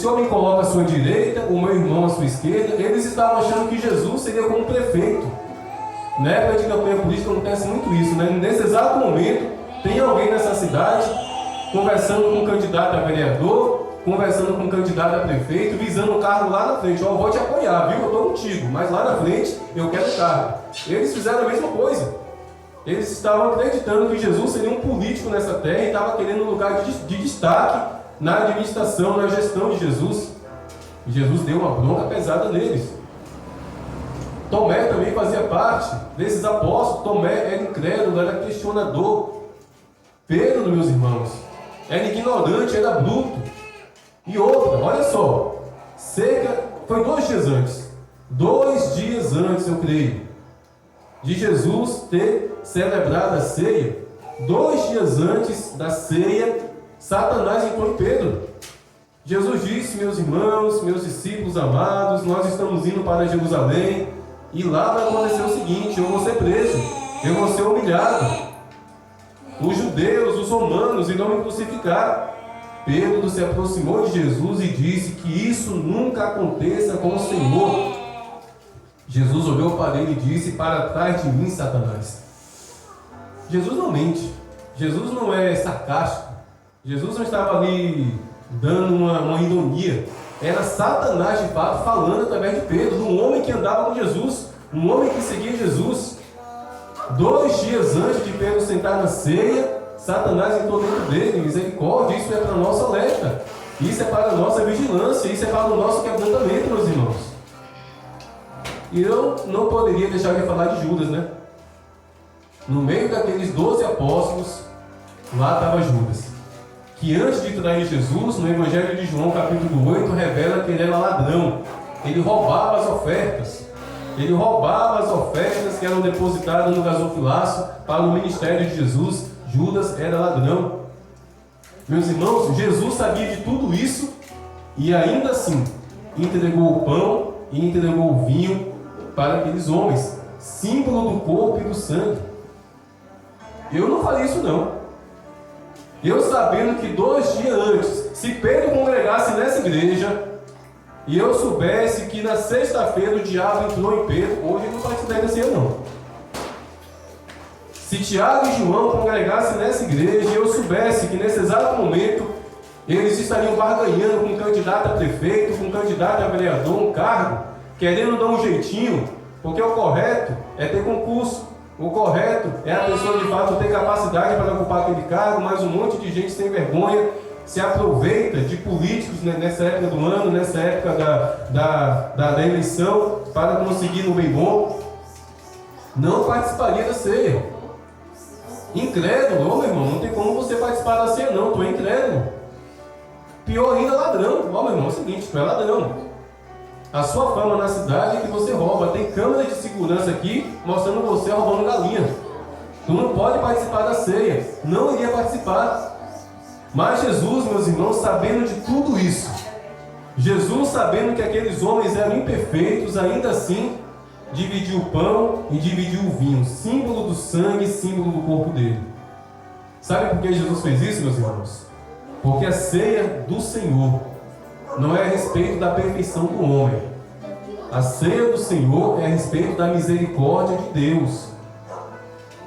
senhor me coloca à sua direita, o meu irmão à sua esquerda. Eles estavam achando que Jesus seria como prefeito. Na época de campanha política acontece muito isso, né? Nesse exato momento, tem alguém nessa cidade conversando com um candidato a vereador, conversando com um candidato a prefeito, visando um cargo lá na frente. Ó, eu vou te apoiar, viu? Eu estou contigo, mas lá na frente eu quero o cargo. Eles fizeram a mesma coisa. Eles estavam acreditando que Jesus seria um político nessa terra e estava querendo um lugar de destaque na administração, na gestão de Jesus. E Jesus deu uma bronca pesada neles. Tomé também fazia parte desses apóstolos. Tomé era incrédulo, era questionador. Pedro, meus irmãos, era ignorante, era bruto. E outra, olha só, foi 2 dias antes. 2 dias antes, eu creio, de Jesus ter celebrado a ceia. 2 dias antes da ceia, Satanás entrou em Pedro. Jesus disse: meus irmãos, meus discípulos amados, nós estamos indo para Jerusalém, e lá vai acontecer o seguinte: eu vou ser preso, eu vou ser humilhado. Os judeus, os romanos irão me crucificar. Pedro se aproximou de Jesus e disse que isso nunca aconteça com o Senhor. Jesus olhou para ele e disse: para trás de mim, Satanás. Jesus não mente, Jesus não é sarcástico, Jesus não estava ali dando uma ironia. Era Satanás de fato falando através de Pedro, um homem que andava com Jesus, um homem que seguia Jesus. 2 dias antes de Pedro sentar na ceia, Satanás entrou dentro dele. Misericórdia, isso é para a nossa alerta, isso é para a nossa vigilância, isso é para o nosso quebrantamento, meus irmãos. E eu não poderia deixar de falar de Judas, né? No meio daqueles 12 apóstolos, lá estava Judas, que antes de trair Jesus, no Evangelho de João, capítulo 8, revela que ele era ladrão. Ele roubava as ofertas. Ele roubava as ofertas que eram depositadas no gasofilaço para o ministério de Jesus. Judas era ladrão. Meus irmãos, Jesus sabia de tudo isso e ainda assim entregou o pão e entregou o vinho para aqueles homens, símbolo do corpo e do sangue. Eu não falei isso não. Eu sabendo que 2 dias antes, se Pedro congregasse nessa igreja e eu soubesse que na sexta-feira o diabo entrou em Pedro, hoje eu não participaria da ceia não. Se Tiago e João congregassem nessa igreja e eu soubesse que nesse exato momento eles estariam barganhando com um candidato a prefeito, com um candidato a vereador, um cargo, querendo dar um jeitinho, porque o correto é ter concurso, o correto é a pessoa de fato ter capacidade para ocupar aquele cargo, mas um monte de gente sem vergonha se aproveita de políticos, né, nessa época do ano, nessa época da eleição, para conseguir no bem bom. Não participaria da ceia. Incrédulo, meu irmão, não tem como você participar da ceia não, tu é incrédulo. Pior ainda, ladrão. Meu irmão, é o seguinte, tu é ladrão. A sua fama na cidade é que você rouba. Tem câmera de segurança aqui mostrando você roubando galinha. Tu não pode participar da ceia. Não iria participar. Mas Jesus, meus irmãos, sabendo de tudo isso, Jesus sabendo que aqueles homens eram imperfeitos, ainda assim dividiu o pão e dividiu o vinho, símbolo do sangue, símbolo do corpo dele. Sabe por que Jesus fez isso, meus irmãos? Porque a ceia do Senhor não é a respeito da perfeição do homem. A ceia do Senhor é a respeito da misericórdia de Deus.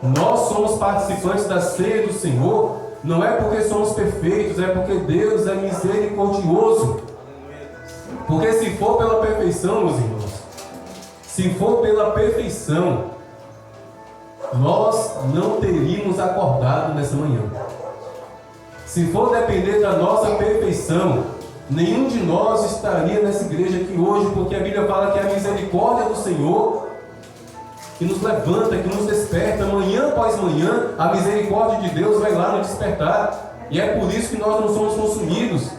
Nós somos participantes da ceia do Senhor, não é porque somos perfeitos, é porque Deus é misericordioso. Porque se for pela perfeição, meus irmãos, se for pela perfeição, nós não teríamos acordado nessa manhã. Se for depender da nossa perfeição, nenhum de nós estaria nessa igreja aqui hoje, porque a Bíblia fala que é a misericórdia do Senhor que nos levanta, que nos desperta, manhã após manhã, a misericórdia de Deus vai lá nos despertar, e é por isso que nós não somos consumidos.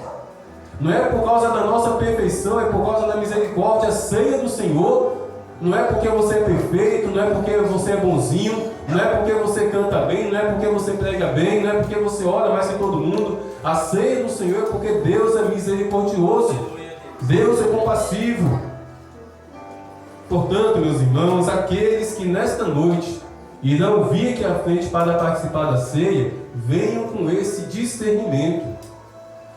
Não é por causa da nossa perfeição, é por causa da misericórdia. A ceia do Senhor não é porque você é perfeito, não é porque você é bonzinho, não é porque você canta bem, não é porque você prega bem, não é porque você ora mais que todo mundo. A ceia do Senhor é porque Deus é misericordioso, Deus é compassivo. Portanto, meus irmãos, aqueles que nesta noite irão vir aqui à frente para participar da ceia, venham com esse discernimento.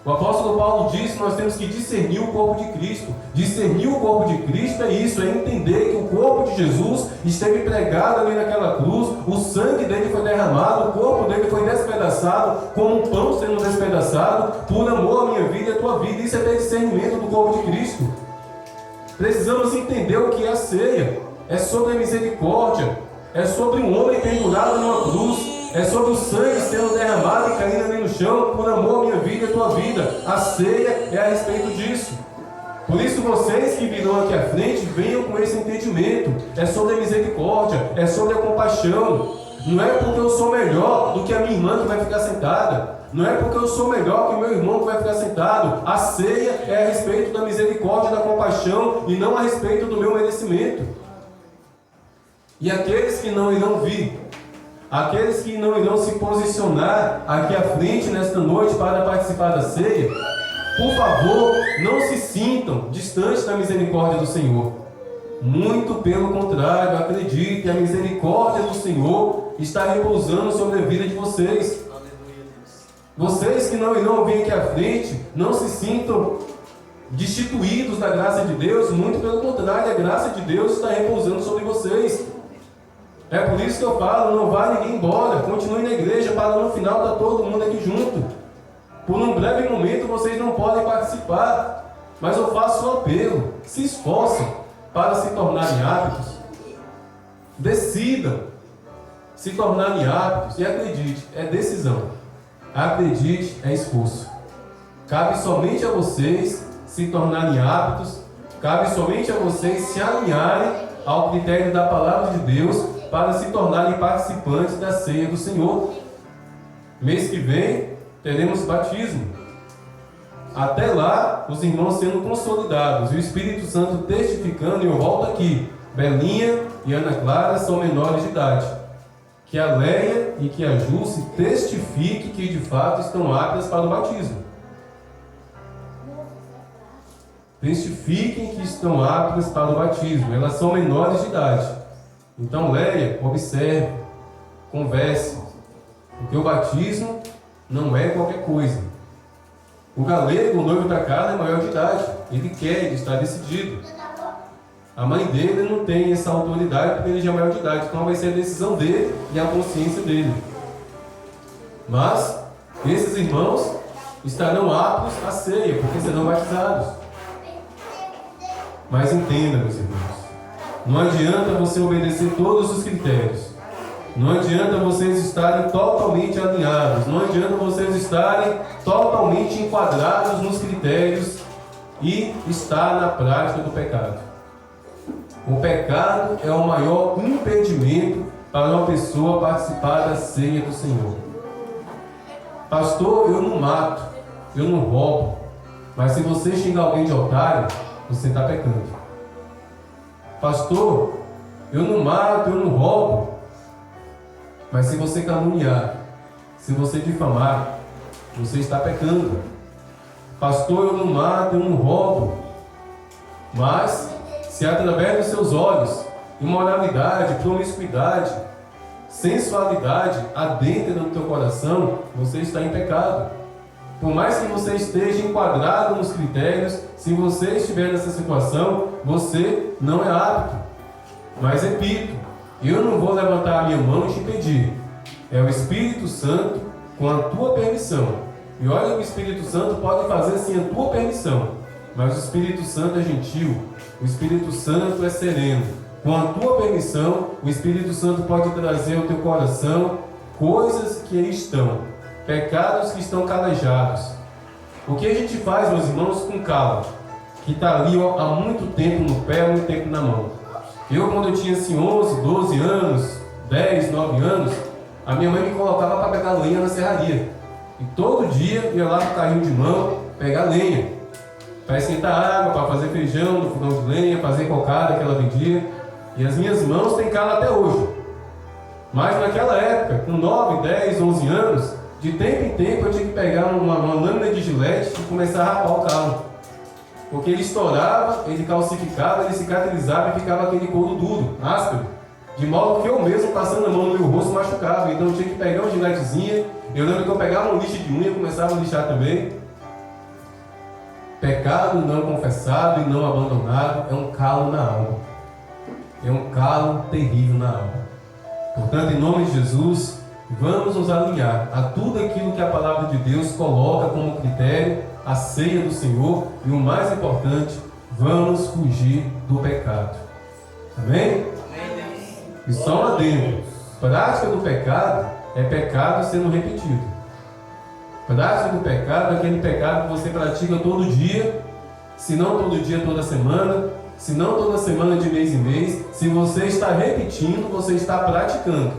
O apóstolo Paulo diz que nós temos que discernir o corpo de Cristo. Discernir o corpo de Cristo é isso, é entender que o corpo de Jesus esteve pregado ali naquela cruz, o sangue dele foi derramado, o corpo dele foi despedaçado, como um pão sendo despedaçado, por amor à minha vida e à tua vida. Isso é ter discernimento do corpo de Cristo. Precisamos entender o que é a ceia. É sobre a misericórdia, é sobre um homem pendurado numa cruz, é sobre o sangue sendo derramado e caindo ali no chão, por amor à minha vida e à tua vida. A ceia é a respeito disso. Por isso vocês que virão aqui à frente, venham com esse entendimento. É sobre a misericórdia, é sobre a compaixão. Não é porque eu sou melhor do que a minha irmã que vai ficar sentada. Não é porque eu sou melhor que o meu irmão que vai ficar sentado. A ceia é a respeito da misericórdia e da compaixão, e não a respeito do meu merecimento. E aqueles que não irão vir, aqueles que não irão se posicionar aqui à frente nesta noite para participar da ceia, por favor, não se sintam distantes da misericórdia do Senhor. Muito pelo contrário, acreditem, a misericórdia do Senhor está repousando sobre a vida de vocês. Vocês que não irão vir aqui à frente, não se sintam destituídos da graça de Deus, muito pelo contrário, a graça de Deus está repousando sobre vocês. É por isso que eu falo, não vai ninguém embora, continue na igreja, para no final estar todo mundo aqui junto. Por um breve momento vocês não podem participar, mas eu faço um apelo, se esforcem para se tornarem aptos, decidam se tornarem aptos, e acredite, é decisão, acredite, é esforço. Cabe somente a vocês se tornarem aptos, cabe somente a vocês se alinharem ao critério da palavra de Deus, para se tornarem participantes da ceia do Senhor. Mês que vem teremos batismo. Até lá, os irmãos sendo consolidados e o Espírito Santo testificando, e eu volto aqui, Belinha e Ana Clara são menores de idade. Que a Leia e que a Jússi testifiquem que de fato estão aptas para o batismo. Testifiquem que estão aptas para o batismo. Elas são menores de idade. Então, Leia, observe, converse, porque o batismo não é qualquer coisa. O galego, o noivo da casa, é maior de idade, ele quer, ele está decidido. A mãe dele não tem essa autoridade porque ele já é maior de idade, então vai ser a decisão dele e a consciência dele. Mas, esses irmãos estarão aptos à ceia, porque serão batizados. Mas entenda, meus irmãos, não adianta você obedecer todos os critérios. Não adianta vocês estarem totalmente alinhados. Não adianta vocês estarem totalmente enquadrados nos critérios e estar na prática do pecado. O pecado é o maior impedimento para uma pessoa participar da ceia do Senhor. Pastor, eu não mato, eu não roubo. Mas se você xingar alguém de otário, você está pecando. Pastor, eu não mato, eu não roubo. Mas se você caluniar, se você difamar, você está pecando. Pastor, eu não mato, eu não roubo. Mas se através dos seus olhos, imoralidade, promiscuidade, sensualidade adentra no teu coração, você está em pecado. Por mais que você esteja enquadrado nos critérios, se você estiver nessa situação, você não é apto. Mas repito, eu não vou levantar a minha mão e te impedir. É o Espírito Santo com a tua permissão. E olha que o Espírito Santo pode fazer sem a tua permissão. Mas o Espírito Santo é gentil, o Espírito Santo é sereno. Com a tua permissão, o Espírito Santo pode trazer ao teu coração coisas que aí estão, pecados que estão calejados. O que a gente faz, meus irmãos, com calo, que está ali há muito tempo no pé, há muito tempo na mão. Eu, quando eu tinha assim 11, 12 anos, 10, 9 anos, a minha mãe me colocava para pegar lenha na serraria. E todo dia ia lá no carrinho de mão pegar lenha, para esquentar água, para fazer feijão no fogão de lenha, fazer cocada que ela vendia. E as minhas mãos têm calo até hoje. Mas naquela época, com 9, 10, 11 anos, de tempo em tempo eu tinha que pegar uma lâmina de gilete e começar a rapar o calo. Porque ele estourava, ele calcificava, ele cicatrizava e ficava aquele couro duro, áspero. De modo que eu mesmo, passando a mão no meu rosto, machucava. Então eu tinha que pegar uma giletezinha. Eu lembro que eu pegava um lixo de unha e começava a lixar também. Pecado não confessado e não abandonado é um calo na alma. É um calo terrível na alma. Portanto, em nome de Jesus, vamos nos alinhar a tudo aquilo que a palavra de Deus coloca como critério, a ceia do Senhor, e o mais importante, vamos fugir do pecado. Amém? E só um adendo: prática do pecado é pecado sendo repetido. Prática do pecado é aquele pecado que você pratica todo dia, se não todo dia, toda semana, se não toda semana, de mês em mês. Se você está repetindo, você está praticando.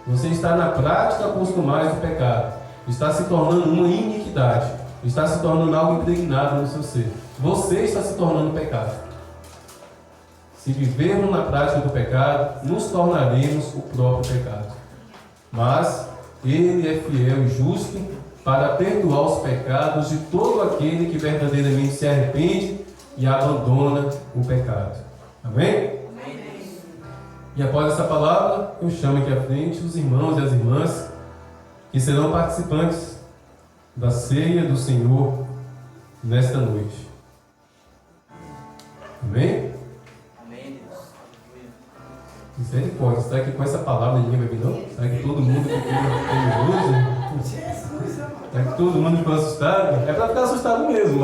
Você está na prática acostumada do pecado. Está se tornando uma iniquidade. Está se tornando algo impregnado no seu ser. Você está se tornando pecado. Se vivermos na prática do pecado, nos tornaremos o próprio pecado. Mas Ele é fiel e justo para perdoar os pecados de todo aquele que verdadeiramente se arrepende e abandona o pecado. Amém? Amém. E após essa palavra, eu chamo aqui à frente os irmãos e as irmãs que serão participantes da ceia do Senhor nesta noite. Amém? Amém. Misericórdia, será que com essa palavra ninguém vai vir, não? Será que todo mundo ficou temeroso? Será que todo mundo ficou assustado? É para ficar assustado mesmo.